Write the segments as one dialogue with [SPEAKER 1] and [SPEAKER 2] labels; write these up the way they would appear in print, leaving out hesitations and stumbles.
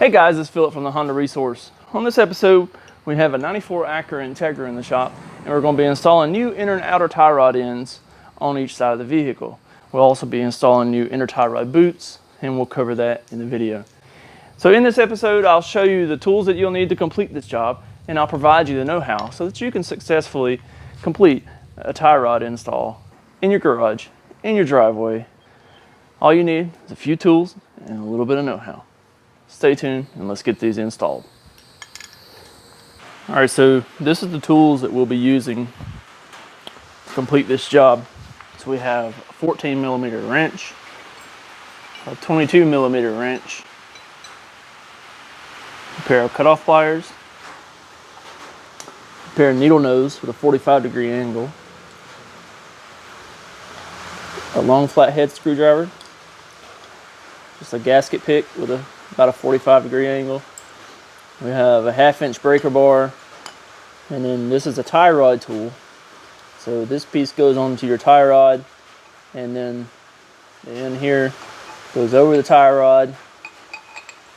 [SPEAKER 1] Hey guys, it's Philip from the Honda Resource. On this episode, we have a 94 Acura Integra in the shop, and we're going to be installing new inner and outer tie rod ends on each side of the vehicle. We'll also be installing new inner tie rod boots, and we'll cover that in the video. So in this episode, I'll show you the tools that you'll need to complete this job, and I'll provide you the know-how so that you can successfully complete a tie rod install in your garage, in your driveway. All you need is a few tools and a little bit of know-how. Stay tuned and let's get these installed. All right, so this is the tools that we'll be using to complete this job. So we have a 14 millimeter wrench, a 22 millimeter wrench, a pair of cutoff pliers, a pair of needle nose with a 45-degree angle, a long flathead screwdriver, just a gasket pick with about a 45-degree angle. We have a 1/2-inch breaker bar, and then this is a tie rod tool. So this piece goes onto your tie rod, and then the end here goes over the tie rod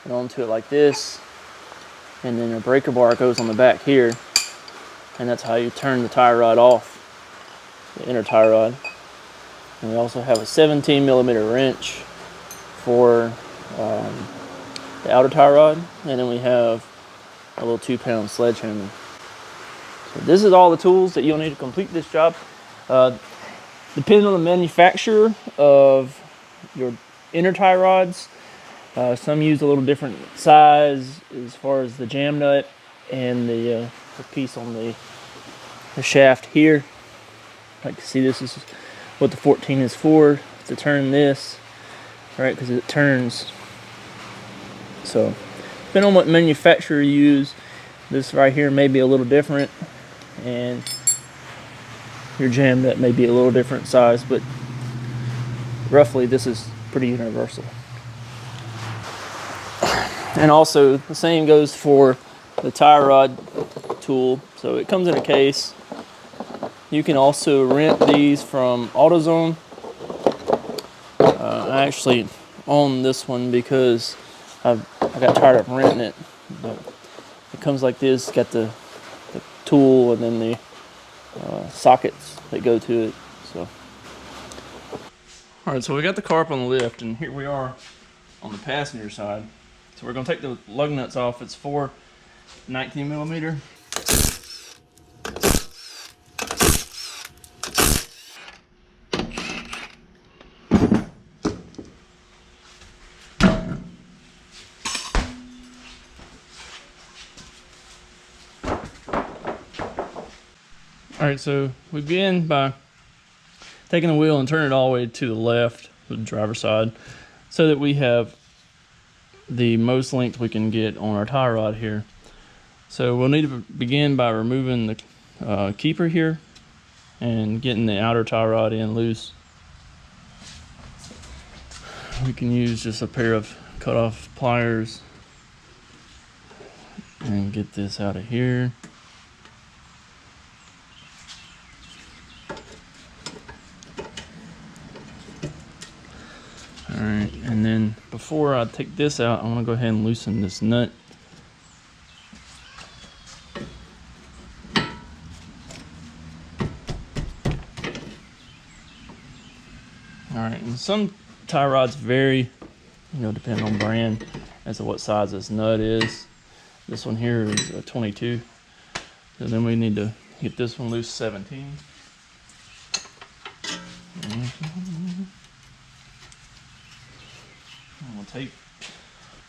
[SPEAKER 1] and onto it like this, and then a breaker bar goes on the back here, and that's how you turn the tie rod off, the inner tie rod. And we also have a 17 millimeter wrench for the outer tie rod, and then we have a little 2-pound sledgehammer. So this is all the tools that you'll need to complete this job. Depending on the manufacturer of your inner tie rods, some use a little different size as far as the jam nut and the piece on the shaft here. Like, see, this is what the 14 is for, to turn this, right? Because it turns. So depending on what manufacturer you use, this right here may be a little different, and your jam nut may be a little different size, but roughly this is pretty universal. And also the same goes for the tie rod tool. So it comes in a case. You can also rent these from AutoZone. I actually own this one because I got tired of renting it. But it comes like this. It's got the tool and then the sockets that go to it. So, all right. So we got the car up on the lift, and here we are on the passenger side. So we're going to take the lug nuts off. It's 4 19 millimeter. All right, so we begin by taking the wheel and turning it all the way to the left with the driver's side so that we have the most length we can get on our tie rod here. So we'll need to begin by removing the keeper here and getting the outer tie rod in loose. We can use just a pair of cutoff pliers and get this out of here. Alright, and then before I take this out, I want to go ahead and loosen this nut. Alright, and some tie rods vary, depending on brand, as to what size this nut is. This one here is a 22. So then we need to get this one loose, 17. We'll take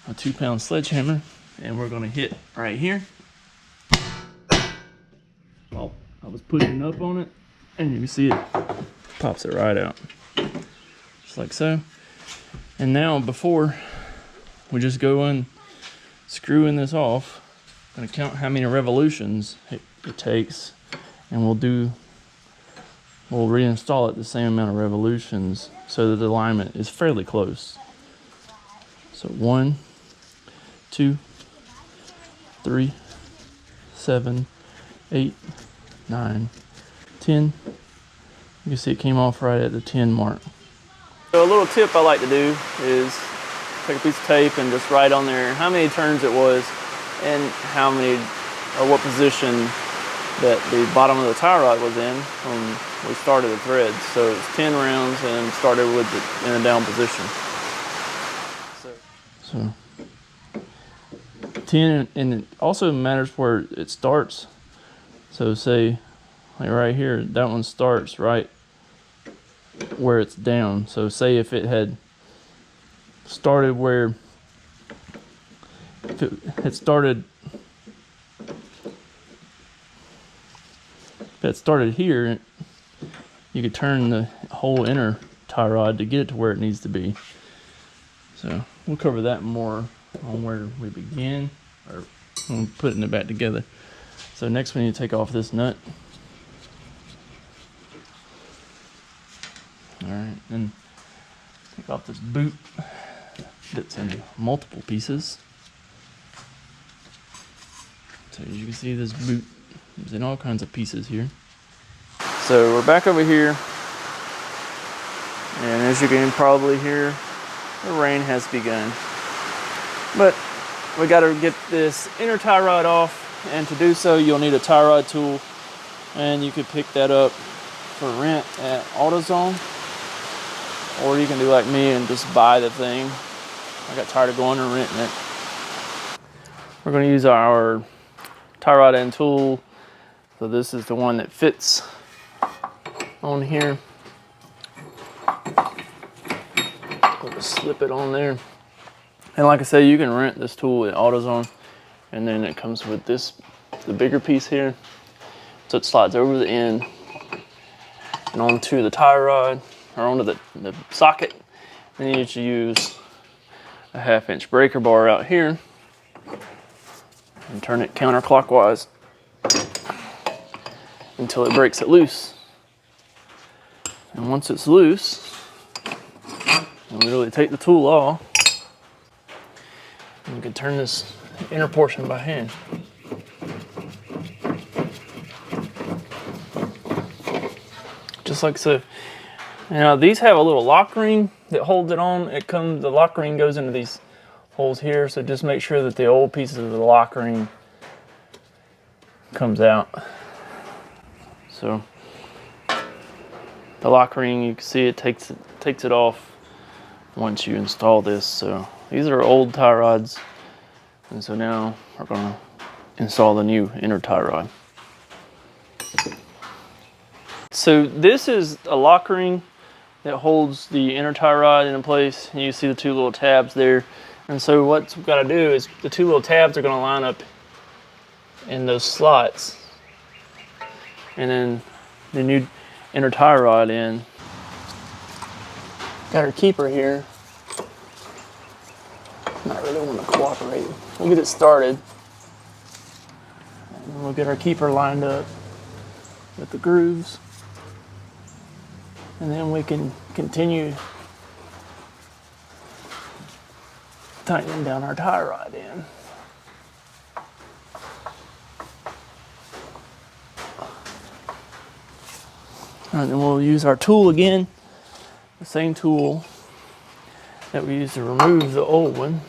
[SPEAKER 1] a 2-pound sledgehammer, and we're going to hit right here. Well, I was pushing up on it, and you can see it pops it right out, just like so. And now, before we just go in screwing this off, I'm going to count how many revolutions it takes, and we'll reinstall it the same amount of revolutions so that the alignment is fairly close. So 1, 2, 3, 7, 8, 9, 10. You can see it came off right at the 10 mark. So a little tip I like to do is take a piece of tape and just write on there how many turns it was and how many or what position that the bottom of the tie rod was in when we started the threads. So it's 10 rounds and started with it in a down position. So 10, and it also matters where it starts. So say like right here, that one starts right where it's down. So say if it had started where, if it had started, if it started here, you could turn the whole inner tie rod to get it to where it needs to be. So we'll cover that more on where we begin, or when putting it back together. So next we need to take off this nut. All right, and take off this boot that's in multiple pieces. So as you can see, this boot is in all kinds of pieces here. So we're back over here, and as you can probably hear, the rain has begun. But we got to get this inner tie rod off, and to do so you'll need a tie rod tool, and you could pick that up for rent at AutoZone, or you can do like me and just buy the thing. I got tired of going and renting it. We're going to use our tie rod end tool. So this is the one that fits on here. We'll just slip it on there. And like I say, you can rent this tool at AutoZone, and then it comes with this, the bigger piece here. So it slides over the end and onto the tie rod, or onto the socket. Then you need to use a 1/2-inch breaker bar out here and turn it counterclockwise until it breaks it loose. And once it's loose, you literally take the tool off, and you can turn this inner portion by hand. Just like so. Now these have a little lock ring that holds it on. The lock ring goes into these holes here, so just make sure that the old pieces of the lock ring comes out. So the lock ring, you can see it takes it off once you install this. So these are old tie rods, and so now we're going to install the new inner tie rod. So this is a lock ring that holds the inner tie rod in place, and you see the two little tabs there. And so what we've got to do is the two little tabs are going to line up in those slots, and then the new inner tie rod in. Got our keeper here. Not really want to cooperate. We'll get it started, and we'll get our keeper lined up with the grooves, and then we can continue tightening down our tie rod in. And then we'll use our tool again, the same tool that we used to remove the old one.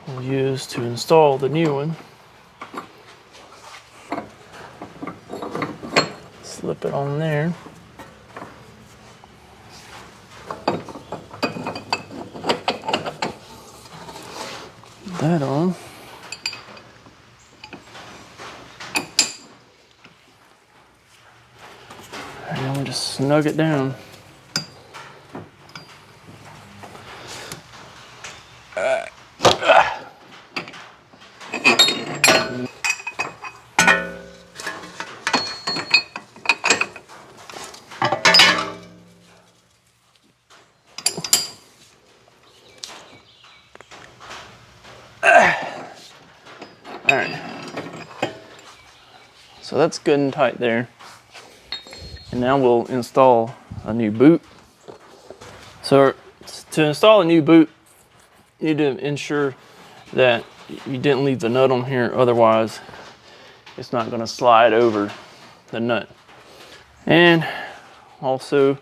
[SPEAKER 1] We'll use to install the new one. Slip it on there. That on. And then we'll just snug it down. All right, so that's good and tight there. And now we'll install a new boot. So to install a new boot, you need to ensure that you didn't leave the nut on here, otherwise it's not going to slide over the nut. And also,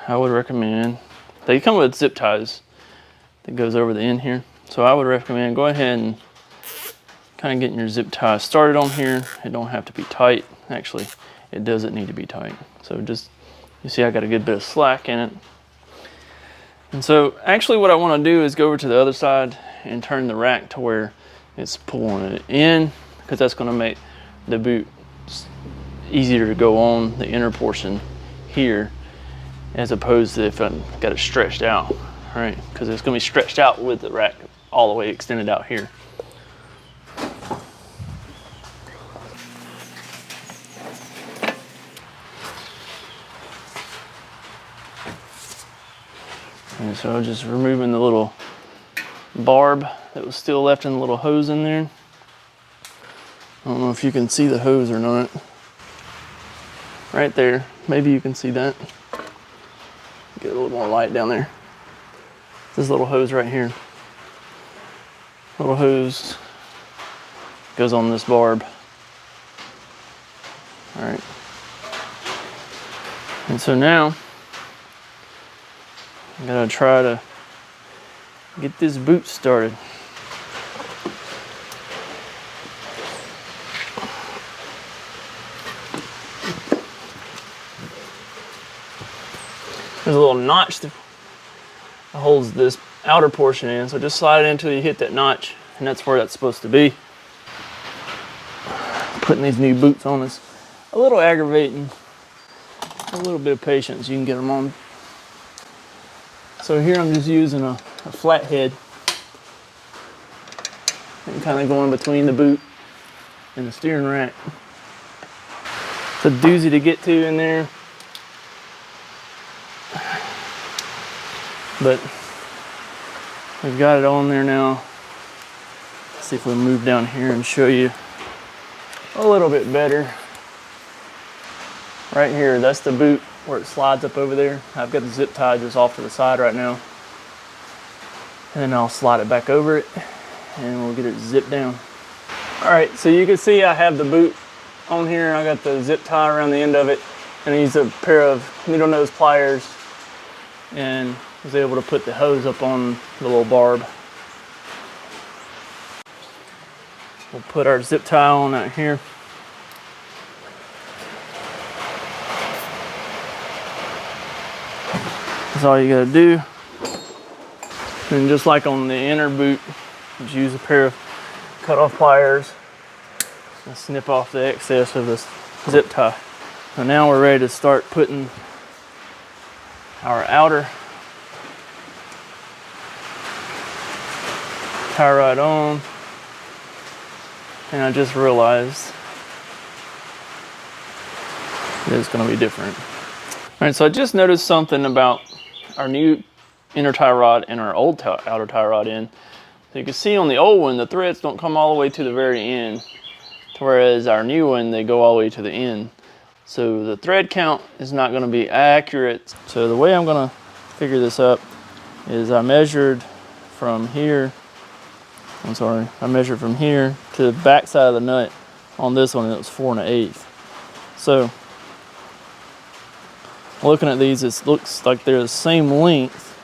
[SPEAKER 1] I would recommend, they come with zip ties, that goes over the end here. So I would recommend go ahead and kind of getting your zip tie started on here. It don't have to be tight. Actually, it doesn't need to be tight. So just, you see I got a good bit of slack in it. And so actually what I want to do is go over to the other side and turn the rack to where it's pulling it in, because that's going to make the boot easier to go on the inner portion here, as opposed to if I got it stretched out, right? Because it's going to be stretched out with the rack all the way extended out here. And so just removing the little barb that was still left in the little hose in there. I don't know if you can see the hose or not. Right there, maybe you can see that. Get a little more light down there. This little hose right here. Little hose goes on this barb. All right. And so now, I'm gonna try to get this boot started. There's a little notch that holds this outer portion in, so just slide it until you hit that notch, and that's where that's supposed to be. Putting these new boots on is a little aggravating. A little bit of patience, you can get them on. So here I'm just using a flat head and kind of going between the boot and the steering rack. It's a doozy to get to in there, but we've got it on there now. Let's see if we move down here and show you a little bit better. Right here, that's the boot where it slides up over there. I've got the zip tie just off to the side right now. And then I'll slide it back over it and we'll get it zipped down. All right, so you can see I have the boot on here. I got the zip tie around the end of it, and I used a pair of needle nose pliers and was able to put the hose up on the little barb. We'll put our zip tie on out here. That's all you gotta do. And just like on the inner boot, just use a pair of cut-off pliers and snip off the excess of this zip tie. So now we're ready to start putting our outer tie rod on. And I just realized it's gonna be different. All right, so I just noticed something about our new inner tie rod and our old outer tie rod end. So you can see on the old one, the threads don't come all the way to the very end, whereas our new one, they go all the way to the end. So the thread count is not gonna be accurate. So the way I'm gonna figure this up is I measured from here, I measured from here to the back side of the nut on this one, and it was 4 1/8. So looking at these, it looks like they're the same length,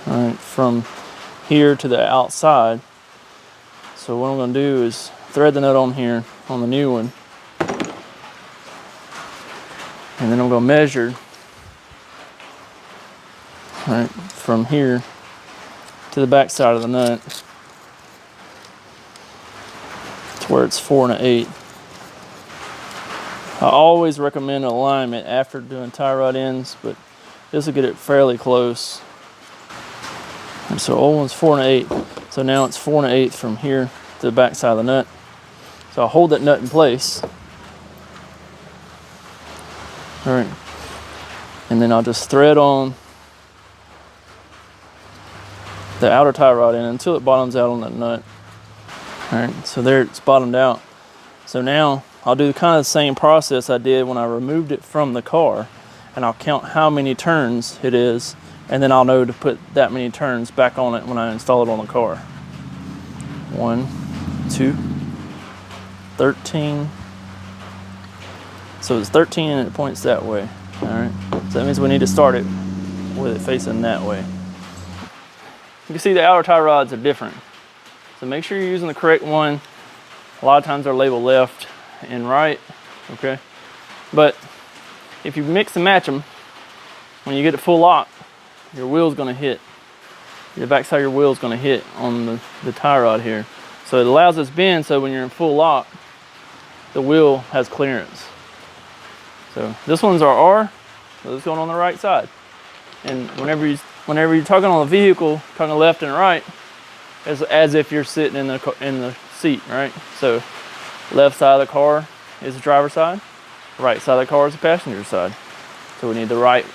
[SPEAKER 1] all right, from here to the outside. So what I'm going to do is thread the nut on here on the new one, and then I'm going to measure, all right, from here to the back side of the nut to where it's 4 1/8. I always recommend alignment after doing tie rod ends, but this will get it fairly close. And so old one's 4 1/8. So now it's 4 1/8 from here to the back side of the nut. So I'll hold that nut in place. All right. And then I'll just thread on the outer tie rod in until it bottoms out on that nut. All right, so there it's bottomed out. So now I'll do kind of the same process I did when I removed it from the car, and I'll count how many turns it is, and then I'll know to put that many turns back on it when I install it on the car. 1, 2, 13. So it's 13 and it points that way. All right, so that means we need to start it with it facing that way. you can see the outer tie rods are different. So make sure you're using the correct one. A lot of times they're labeled left and right, okay? But if you mix and match them, when you get it full lock, your wheel's gonna hit. The backside of your wheel's gonna hit on the tie rod here. So it allows this bend so when you're in full lock, the wheel has clearance. So this one's our R, so it's going on the right side. And whenever you're talking on the vehicle, talking left and right, as if you're sitting in the seat, right? So left side of the car is the driver's side, right side of the car is the passenger side. So we need the right.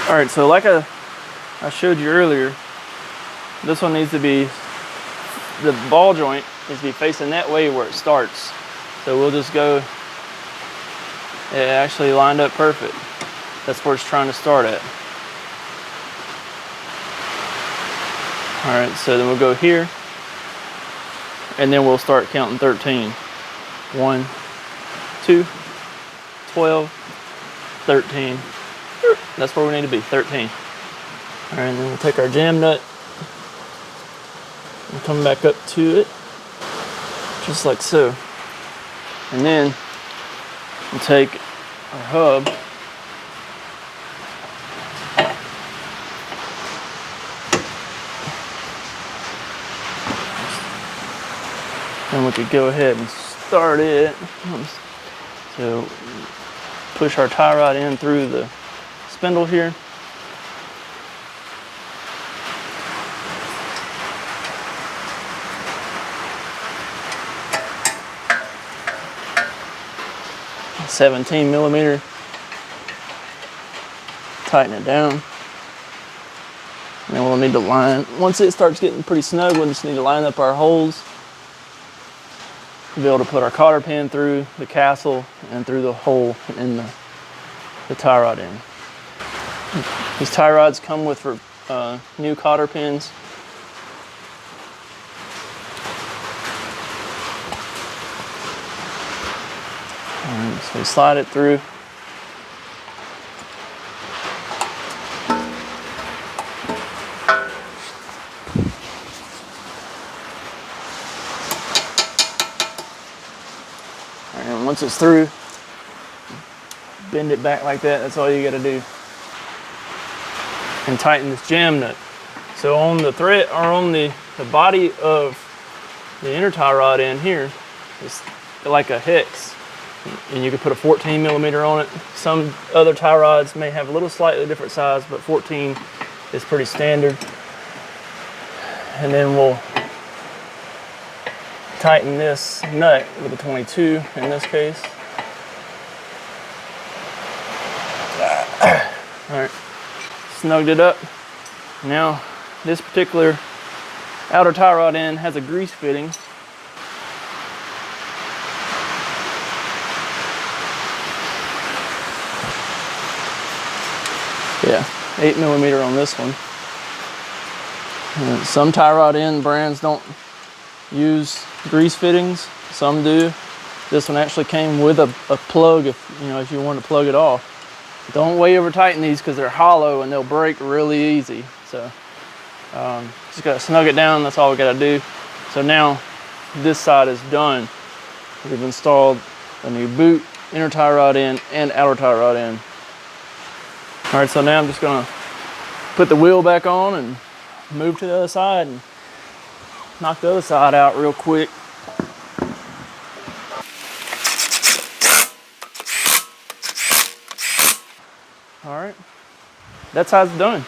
[SPEAKER 1] All right, so like I showed you earlier, this one needs to be, the ball joint needs to be facing that way where it starts. So we'll just go, it actually lined up perfect. That's where it's trying to start at. All right, so then we'll go here, and then we'll start counting 13. 1, 2, 12, 13. That's where we need to be, 13. All right, and then we'll take our jam nut and come back up to it, just like so. And then we'll take our hub and we could go ahead and start it. So push our tie rod in through the spindle here. A 17 millimeter. Tighten it down. And then we'll need to line, once it starts getting pretty snug, we'll just need to line up our holes to be able to put our cotter pin through the castle and through the hole in the tie rod in. These tie rods come with new cotter pins. So we slide it through. And once it's through, bend it back like that. That's all you got to do. And tighten this jam nut. So on the thread, or on the body of the inner tie rod in here, it's like a hex. And you can put a 14 millimeter on it. Some other tie rods may have a little slightly different size, but 14 is pretty standard. And then we'll tighten this nut with a 22 in this case. All right, snugged it up. Now this particular outer tie rod end has a grease fitting. Yeah, 8 millimeter on this one. And some tie rod end brands don't use grease fittings, some do. This one actually came with a plug if you want to plug it off. Don't way over tighten these because they're hollow and they'll break really easy. So just gotta snug it down, that's all we gotta do. So now this side is done. We've installed a new boot, inner tie rod end, and outer tie rod end. All right, so now I'm just gonna put the wheel back on and move to the other side and knock the other side out real quick. All right, that side's done.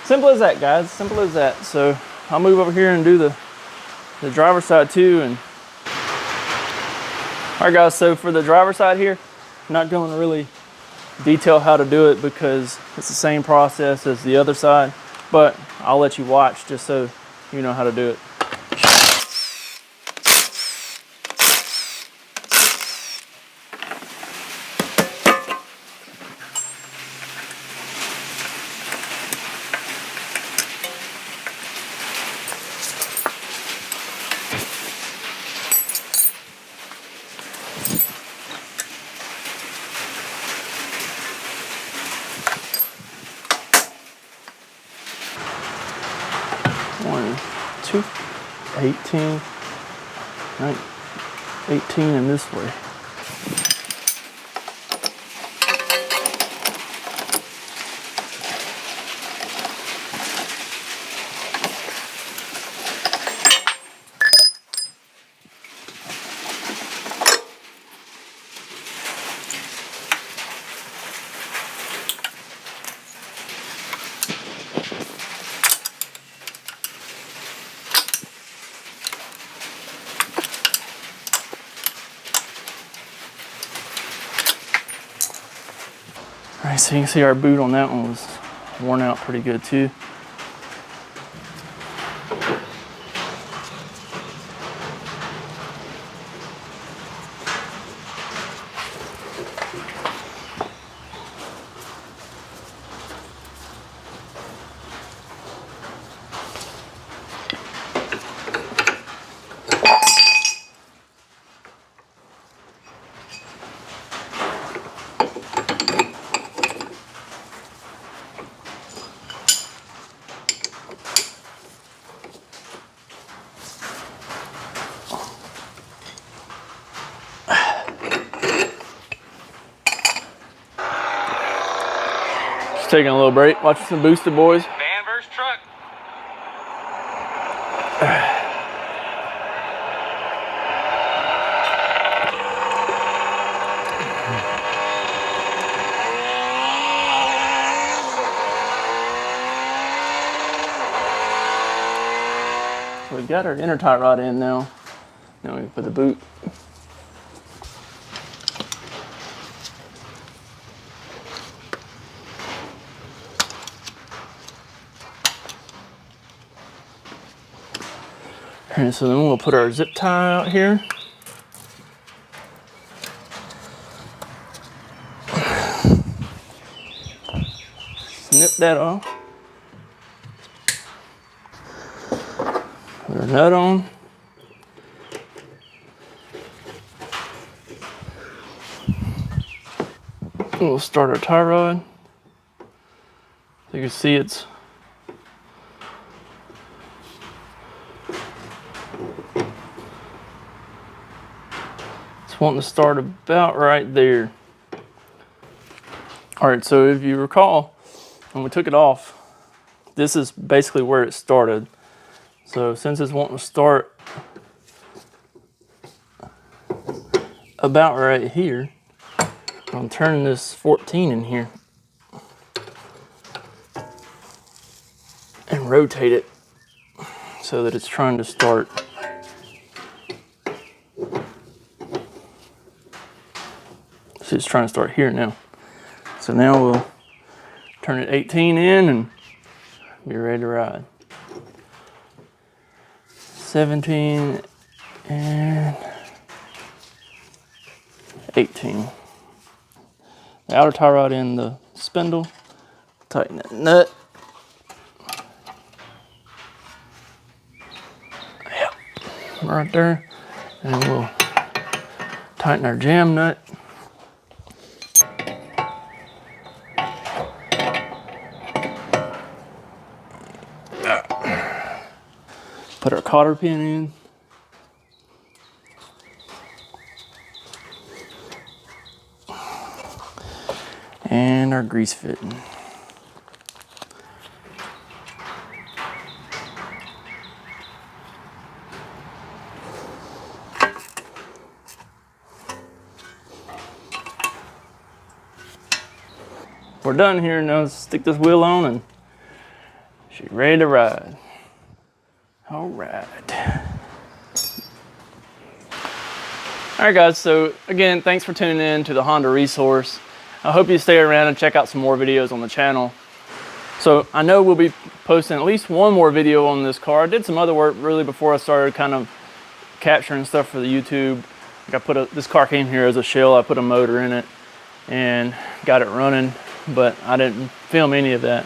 [SPEAKER 1] Simple as that, guys, simple as that. So I'll move over here and do the driver's side too. And all right, guys, so for the driver's side here, I'm not going to really detail how to do it because it's the same process as the other side, but I'll let you watch just so you know how to do it. 18, 18 in this way. All right, so you can see our boot on that one was worn out pretty good too. Just taking a little break, watching some Boosted Boys.
[SPEAKER 2] Van versus truck.
[SPEAKER 1] So we've got our inner tie rod in now. Now we can put the boot. And so then we'll put our zip tie out here. Snip that off. Put our nut on. We'll start our tie rod. You can see it's wanting to start about right there. All right, so if you recall, when we took it off, this is basically where it started. So since it's wanting to start about right here, I'm turning this 14 in here and rotate it so that it's trying to start. So it's trying to start here now. So now we'll turn it 18 in and be ready to ride. 17 and 18. The outer tie rod in the spindle. Tighten that nut. Yep, right there. And we'll tighten our jam nut. Put our cotter pin in. And our grease fitting. We're done here. Now let's stick this wheel on and she's ready to ride. All right. All right, guys. So again, thanks for tuning in to the Honda Resource. I hope you stay around and check out some more videos on the channel. So I know we'll be posting at least one more video on this car. I did some other work really before I started kind of capturing stuff for the YouTube. Like this car came here as a shell. I put a motor in it and got it running, but I didn't film any of that.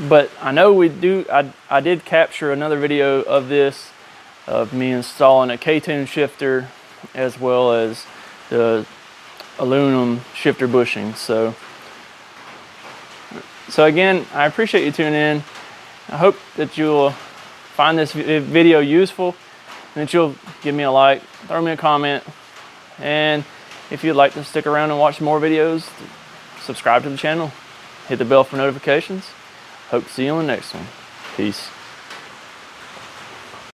[SPEAKER 1] But I know I did capture another video of this, of me installing a K-tune shifter as well as the aluminum shifter bushing. So again, I appreciate you tuning in. I hope that you'll find this video useful, and that you'll give me a like, throw me a comment, and if you'd like to stick around and watch more videos, subscribe to the channel, hit the bell for notifications. Hope to see you on the next one. Peace.